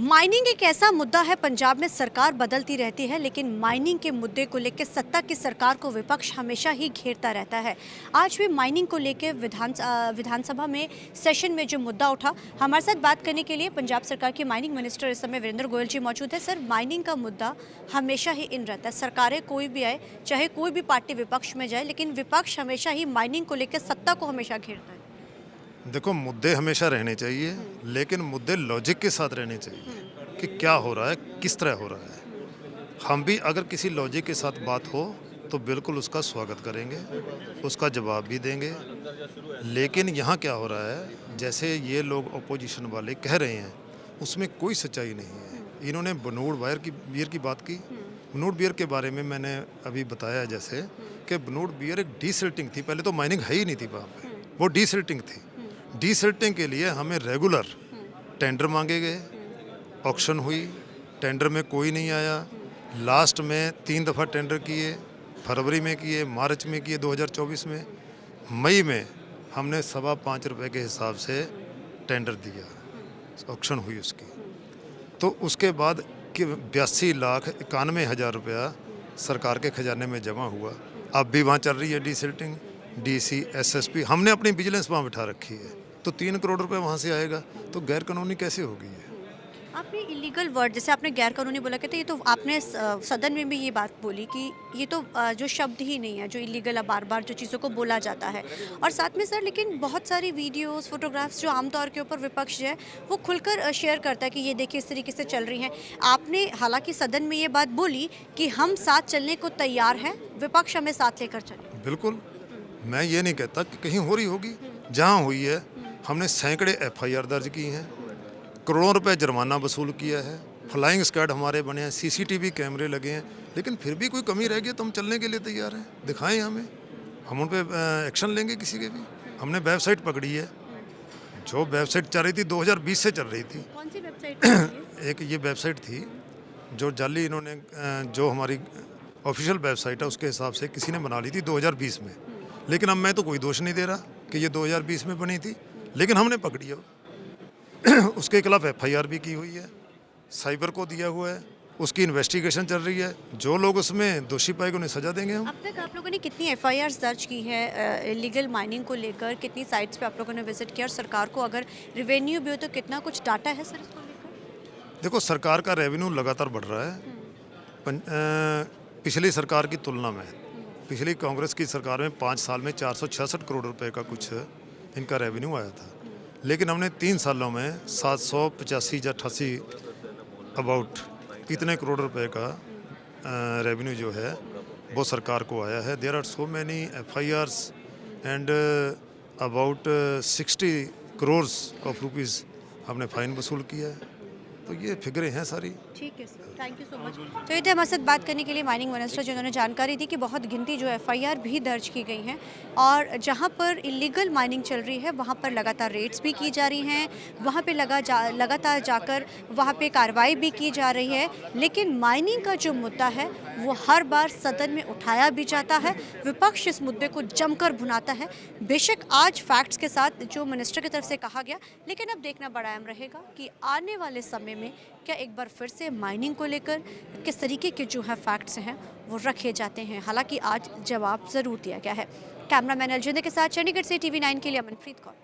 Mining एक ऐसा मुद्दा है, पंजाब में सरकार बदलती रहती है लेकिन माइनिंग के मुद्दे को लेकर सत्ता की सरकार को विपक्ष हमेशा ही घेरता रहता है। आज भी माइनिंग को लेकर विधानसभा में सेशन में जो मुद्दा उठा, हमारे साथ बात करने के लिए पंजाब सरकार के माइनिंग मिनिस्टर इस समय वीरेंद्र गोयल जी मौजूद है। सर, माइनिंग का मुद्दा हमेशा ही इन रहता है, सरकारें कोई भी आए, चाहे कोई भी पार्टी विपक्ष में जाए, लेकिन विपक्ष हमेशा ही माइनिंग को लेकर सत्ता को हमेशा घेरता है। देखो, मुद्दे हमेशा रहने चाहिए, लेकिन मुद्दे लॉजिक के साथ रहने चाहिए कि क्या हो रहा है, किस तरह हो रहा है। हम भी अगर किसी लॉजिक के साथ बात हो तो बिल्कुल उसका स्वागत करेंगे, उसका जवाब भी देंगे। लेकिन यहाँ क्या हो रहा है, जैसे ये लोग अपोजिशन वाले कह रहे हैं, उसमें कोई सच्चाई नहीं है। इन्होंने बनूड़ बियर की बात की। बनूड़ बियर के बारे में मैंने अभी बताया जैसे कि बनूड़ बियर एक डीसिल्टिंग थी। पहले तो माइनिंग है ही नहीं थी वहाँ पे, वो डीसिल्टिंग थी। डीसिल्टिंग के लिए हमें रेगुलर टेंडर मांगे गए, ऑक्शन हुई, टेंडर में कोई नहीं आया। लास्ट में 3 दफ़ा टेंडर किए, फरवरी में किए, मार्च में किए 2024 में, मई में हमने 5.25 रुपये के हिसाब से टेंडर दिया, ऑक्शन हुई उसकी। तो उसके बाद 82,91,000 रुपया सरकार के खजाने में जमा हुआ। अब भी वहाँ चल रही है डीसिल्टिंग, डीसी, एसएसपी, हमने अपनी विजिलेंस वहाँ बिठा रखी है। तो 3 करोड़ रुपए वहाँ से आएगा, तो गैर कानूनी कैसे होगी ये? आपने इलीगल वर्ड, जैसे आपने गैर कानूनी बोला, कहते ये तो आपने सदन में भी ये बात बोली कि ये तो जो शब्द ही नहीं है जो इलीगल, बार बार जो चीज़ों को बोला जाता है। और साथ में सर, लेकिन बहुत सारी वीडियोस, फोटोग्राफ्स जो आमतौर के ऊपर विपक्ष जो है वो खुलकर शेयर करता है कि ये देखिए इस तरीके से चल रही हैं। आपने हालांकि सदन में ये बात बोली कि हम साथ चलने को तैयार हैं, विपक्ष हमें साथ लेकर चले। बिल्कुल, मैं ये नहीं कहता कि कहीं हो रही होगी, जहाँ हुई है हमने सैकड़े एफआईआर दर्ज की हैं, करोड़ों रुपए जुर्माना वसूल किया है, फ्लाइंग स्क्वाड हमारे बने हैं, सीसीटीवी कैमरे लगे हैं। लेकिन फिर भी कोई कमी रह गई तो हम चलने के लिए तैयार हैं, दिखाएं हमें, हम उन पर एक्शन लेंगे किसी के भी। हमने वेबसाइट पकड़ी है, जो वेबसाइट चल रही थी 2020 से चल रही थी। कौन सी वेबसाइट? एक ये वेबसाइट थी जो जाली इन्होंने, जो हमारी ऑफिशियल वेबसाइट है उसके हिसाब से किसी ने बना ली थी 2020 में। लेकिन अब मैं तो कोई दोष नहीं दे रहा कि ये 2020 में बनी थी, लेकिन हमने पकड़ी है। उसके खिलाफ एफआईआर भी की हुई है, साइबर को दिया हुआ है, उसकी इन्वेस्टिगेशन चल रही है। जो लोग उसमें दोषी पाएंगे उन्हें सजा देंगे हम। अब तक आप लोगों ने कितनी एफआईआर दर्ज की है इलीगल माइनिंग को लेकर? कितनी साइट्स पे आप लोगों ने विजिट किया? और सरकार को अगर रेवेन्यू भी हो तो कितना कुछ डाटा है सर इसको लेकर? देखो, सरकार का रेवेन्यू लगातार बढ़ रहा है पिछली सरकार की तुलना में। पिछली कांग्रेस की सरकार में 5 साल में 466 करोड़ रुपए का कुछ इनका रेवेन्यू आया था। लेकिन हमने 3 सालों में 785 या 88 अबाउट इतने करोड़ रुपए का रेवेन्यू जो है वो सरकार को आया है। There are so many FIRs and about 60 crore of rupees हमने फाइन वसूल किया है। तो ये फिगरें हैं सारी। ठीक है sir, thank you so much. तो ये थे हमारे साथ बात करने के लिए माइनिंग मिनिस्टर, जिन्होंने जानकारी दी कि बहुत गिनती जो एफआईआर भी दर्ज की गई हैं और जहां पर इलीगल माइनिंग चल रही है वहां पर लगातार रेड्स भी की जा रही हैं, वहां पे लगातार जाकर वहां पे कार्रवाई भी की जा रही है। लेकिन माइनिंग का जो मुद्दा है वो हर बार सदन में उठाया भी जाता है, विपक्ष इस मुद्दे को जमकर भुनाता है। बेशक आज फैक्ट्स के साथ जो मिनिस्टर की तरफ से कहा गया, लेकिन अब देखना बड़ा अहम रहेगा कि आने वाले समय में क्या एक बार फिर से माइनिंग को लेकर किस तरीके के जो है फैक्ट्स हैं वो रखे जाते हैं। हालांकि आज जवाब ज़रूर दिया गया है। कैमरामैन अलजिंदे के साथ चंडीगढ़ से TV9 के लिए अमनप्रीत कौर।